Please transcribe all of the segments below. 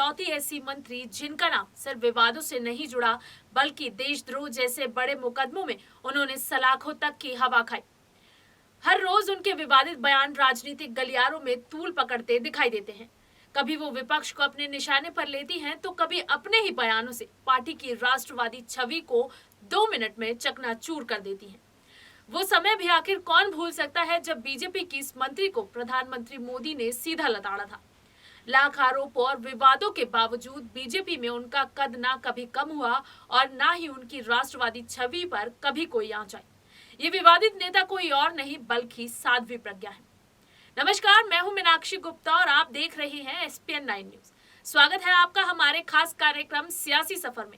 इकलौती ऐसी मंत्री जिनका नाम सिर्फ विवादों से नहीं जुड़ा बल्कि देशद्रोह जैसे बड़े मुकदमों में उन्होंने सलाखों तक की हवा खाई। हर रोज उनके विवादित बयान राजनीतिक गलियारों में तूल पकड़ते दिखाई देते हैं। कभी वो विपक्ष को अपने निशाने पर लेती हैं तो कभी अपने ही बयानों से पार्टी की राष्ट्रवादी छवि को 2 मिनट में चकनाचूर कर देती हैं। वो समय भी आखिर कौन भूल सकता है जब बीजेपी की इस मंत्री को प्रधानमंत्री मोदी ने सीधा लताड़ा था। लाख आरोप और विवादों के बावजूद बीजेपी में उनका कद ना कभी कम हुआ और ना ही उनकी राष्ट्रवादी छवि पर कभी कोई आंच आई। ये विवादित नेता कोई और नहीं बल्कि साध्वी प्रज्ञा है। नमस्कार, मैं हूं मीनाक्षी गुप्ता और आप देख रहे हैं एसपीएन 9 न्यूज। स्वागत है आपका हमारे खास कार्यक्रम सियासी सफर में,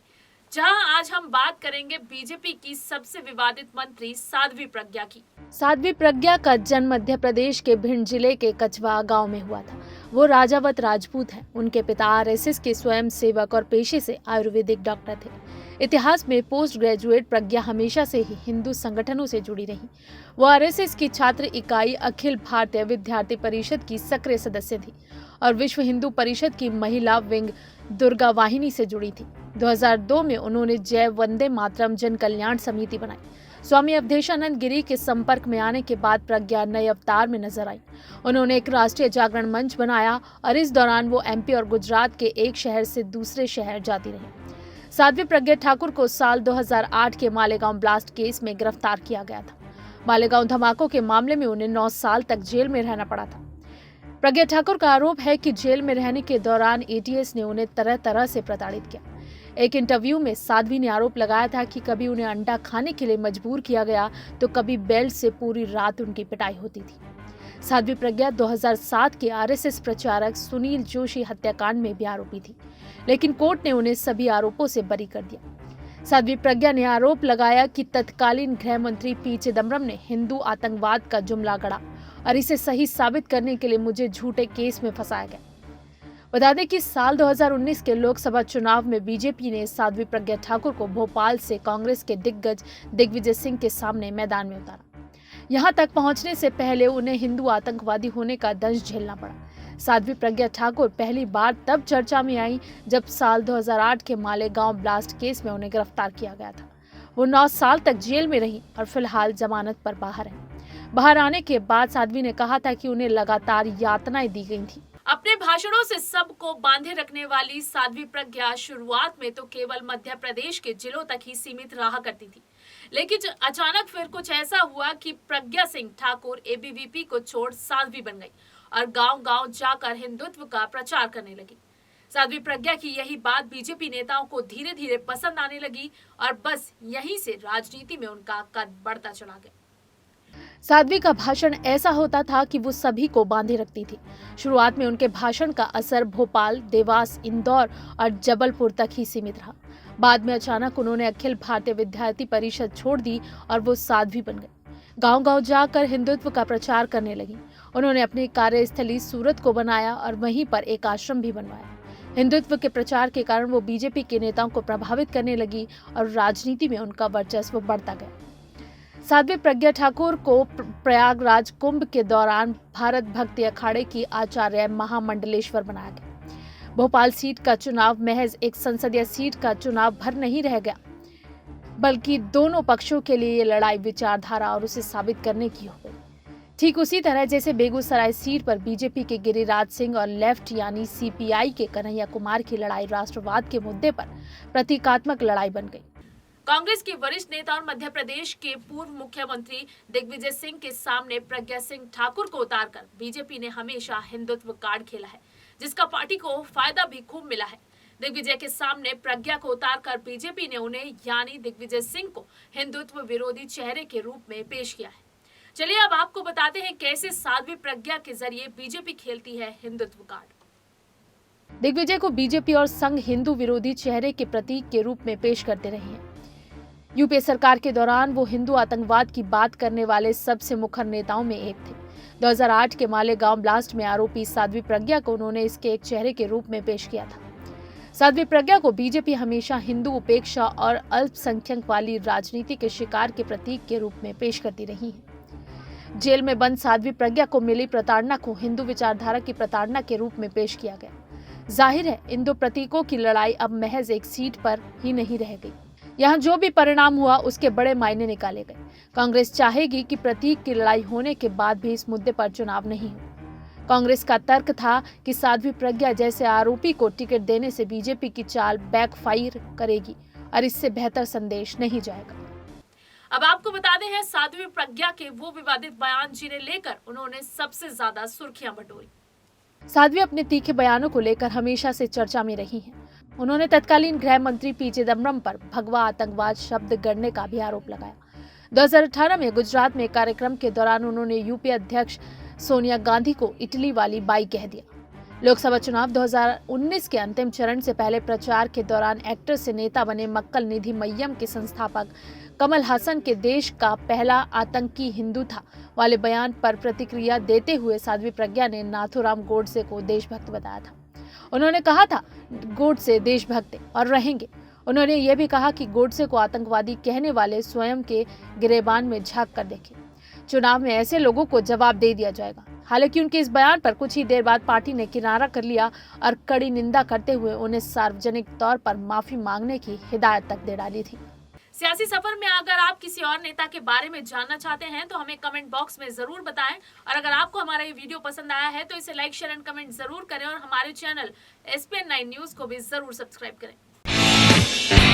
जहां आज हम बात करेंगे बीजेपी की सबसे विवादित मंत्री साध्वी प्रज्ञा की। साध्वी प्रज्ञा का जन्म मध्य प्रदेश के भिंड जिले के कचवा गांव में हुआ था। वो राजावत राजपूत हैं। उनके पिता आरएसएस के स्वयं सेवक और पेशे से आयुर्वेदिक डॉक्टर थे। इतिहास में पोस्ट ग्रेजुएट प्रज्ञा हमेशा से ही हिंदू संगठनों से जुड़ी रही। वो आरएसएस की छात्र इकाई अखिल भारतीय विद्यार्थी परिषद की सक्रिय सदस्य थी और विश्व हिंदू परिषद की महिला विंग दुर्गा वाहिनी से जुड़ी थी। 2002 में उन्होंने जय वंदे मातरम जन कल्याण समिति बनाई। स्वामी अवधेशानंद गिरी के संपर्क में आने के बाद प्रज्ञा नए अवतार में नजर आई। उन्होंने एक राष्ट्रीय जागरण मंच बनाया और इस दौरान वो एमपी और गुजरात के एक शहर से दूसरे शहर जाती रही। साध्वी प्रज्ञा ठाकुर को साल 2008 के मालेगांव ब्लास्ट केस में गिरफ्तार किया गया था। मालेगांव धमाकों के मामले में उन्हें 9 साल तक जेल में रहना पड़ा था। प्रज्ञा ठाकुर का आरोप है कि जेल में रहने के दौरान एटीएस ने उन्हें तरह तरह से प्रताड़ित किया। एक इंटरव्यू में साध्वी ने आरोप लगाया था कि कभी उन्हें अंडा खाने के लिए मजबूर किया गया तो कभी बेल्ट से पूरी रात उनकी पिटाई होती थी। साध्वी प्रज्ञा 2007 के आरएसएस प्रचारक सुनील जोशी हत्याकांड में भी आरोपी थी, लेकिन कोर्ट ने उन्हें सभी आरोपों से बरी कर दिया। साध्वी प्रज्ञा ने आरोप लगाया कि तत्कालीन गृह मंत्री पी चिदम्बरम ने हिंदू आतंकवाद का जुमला गढ़ा और इसे सही साबित करने के लिए मुझे झूठे केस में फंसाया गया। बता दें कि साल 2019 के लोकसभा चुनाव में बीजेपी ने साध्वी प्रज्ञा ठाकुर को भोपाल से कांग्रेस के दिग्गज दिग्विजय सिंह के सामने मैदान में उतारा। यहां तक पहुंचने से पहले उन्हें हिंदू आतंकवादी होने का दंश झेलना पड़ा। साध्वी प्रज्ञा ठाकुर पहली बार तब चर्चा में आई जब साल 2008 के मालेगांव ब्लास्ट केस में उन्हें गिरफ्तार किया गया था। वो 9 साल तक जेल में रही और फिलहाल जमानत पर बाहर है। बाहर आने के बाद साध्वी ने कहा था कि उन्हें लगातार यातनाएं दी गई थी। अपने भाषणों से सबको बांधे रखने वाली साध्वी प्रज्ञा शुरुआत में तो केवल मध्य प्रदेश के जिलों तक ही सीमित रहा करती थी, लेकिन अचानक फिर कुछ ऐसा हुआ कि प्रज्ञा सिंह ठाकुर एबीवीपी को छोड़ साध्वी बन गई और गांव-गांव जाकर हिंदुत्व का प्रचार करने लगी। साध्वी प्रज्ञा की यही बात बीजेपी नेताओं को धीरे-धीरे पसंद आने लगी और बस यहीं से राजनीति में उनका कद बढ़ता चला गया। साध्वी का भाषण ऐसा होता था कि वो सभी को बांधे रखती थी। शुरुआत में उनके भाषण का असर भोपाल, देवास, इंदौर और जबलपुर तक ही सीमित रहा। बाद में अचानक उन्होंने अखिल भारतीय विद्यार्थी परिषद छोड़ दी और वो साध्वी बन गई। गांव-गांव जाकर हिंदुत्व का प्रचार करने लगी। उन्होंने अपनी कार्यस्थली सूरत को बनाया और वहीं पर एक आश्रम भी बनवाया। हिंदुत्व के प्रचार के कारण वो बीजेपी के नेताओं को प्रभावित करने लगी और राजनीति में उनका वर्चस्व बढ़ता गया। साध्वी प्रज्ञा ठाकुर को प्रयागराज कुंभ के दौरान भारत भक्ति अखाड़े की आचार्य महामंडलेश्वर बनाया गया। भोपाल सीट का चुनाव महज एक संसदीय सीट का चुनाव भर नहीं रह गया, बल्कि दोनों पक्षों के लिए ये लड़ाई विचारधारा और उसे साबित करने की हो गई। ठीक उसी तरह जैसे बेगूसराय सीट पर बीजेपी के गिरिराज सिंह और लेफ्ट यानी सीपीआई के कन्हैया कुमार की लड़ाई राष्ट्रवाद के मुद्दे पर प्रतीकात्मक लड़ाई बन गई। कांग्रेस के वरिष्ठ नेता और मध्य प्रदेश के पूर्व मुख्यमंत्री दिग्विजय सिंह के सामने प्रज्ञा सिंह ठाकुर को उतारकर बीजेपी ने हमेशा हिंदुत्व कार्ड खेला है, जिसका पार्टी को फायदा भी खूब मिला है। दिग्विजय के सामने प्रज्ञा को उतारकर बीजेपी ने उन्हें यानी दिग्विजय सिंह को हिंदुत्व विरोधी चेहरे के रूप में पेश किया है। चलिए अब आपको बताते हैं कैसे साध्वी प्रज्ञा के जरिए बीजेपी खेलती है हिंदुत्व कार्ड। दिग्विजय को बीजेपी और संघ हिंदू विरोधी चेहरे के प्रतीक के रूप में पेश करते रहे हैं। यूपीए सरकार के दौरान वो हिंदू आतंकवाद की बात करने वाले सबसे मुखर नेताओं में एक थे। 2008 के मालेगांव ब्लास्ट में आरोपी साध्वी प्रज्ञा को उन्होंने इसके एक चेहरे के रूप में पेश किया था। साध्वी प्रज्ञा को बीजेपी हमेशा हिंदू उपेक्षा और अल्पसंख्यक वाली राजनीति के शिकार के प्रतीक के रूप में पेश करती रही है। जेल में बंद साध्वी प्रज्ञा को मिली प्रताड़ना को हिंदू विचारधारा की प्रताड़ना के रूप में पेश किया गया। जाहिर है इन दो प्रतीकों की लड़ाई अब महज एक सीट पर ही नहीं रह गई। यहाँ जो भी परिणाम हुआ उसके बड़े मायने निकाले गए। कांग्रेस चाहेगी कि प्रतीक की लड़ाई होने के बाद भी इस मुद्दे पर चुनाव नहीं हो। कांग्रेस का तर्क था कि साध्वी प्रज्ञा जैसे आरोपी को टिकट देने से बीजेपी की चाल बैकफायर करेगी और इससे बेहतर संदेश नहीं जाएगा। अब आपको बताते हैं साध्वी प्रज्ञा के वो विवादित बयान जिन्हें लेकर उन्होंने सबसे ज्यादा सुर्खियां बटोरी। साध्वी अपने तीखे बयानों को लेकर हमेशा से चर्चा में रही हैं। उन्होंने तत्कालीन गृह मंत्री पी चिदम्बरम पर भगवा आतंकवाद शब्द गढ़ने का भी आरोप लगाया। 2018 में गुजरात में एक कार्यक्रम के दौरान उन्होंने यूपीए अध्यक्ष सोनिया गांधी को इटली वाली बाई कह दिया। लोकसभा चुनाव 2019 के अंतिम चरण से पहले प्रचार के दौरान एक्टर से नेता बने मक्कल निधि मय्यम के संस्थापक कमल हासन के देश का पहला आतंकी हिंदू था वाले बयान पर प्रतिक्रिया देते हुए साध्वी प्रज्ञा ने नाथूराम गोडसे को देशभक्त बताया था। उन्होंने कहा था गोडसे देशभक्त और रहेंगे। उन्होंने ये भी कहा कि गोडसे को आतंकवादी कहने वाले स्वयं के गिरेबान में झांक कर देखें। चुनाव में ऐसे लोगों को जवाब दे दिया जाएगा। हालांकि उनके इस बयान पर कुछ ही देर बाद पार्टी ने किनारा कर लिया और कड़ी निंदा करते हुए उन्हें सार्वजनिक तौर पर माफी मांगने की हिदायत तक दे डाली थी। सियासी सफर में अगर आप किसी और नेता के बारे में जानना चाहते हैं तो हमें कमेंट बॉक्स में जरूर बताएं और अगर आपको हमारा ये वीडियो पसंद आया है तो इसे लाइक, शेयर एंड कमेंट जरूर करें और हमारे चैनल SPN9 न्यूज को भी जरूर सब्सक्राइब करें।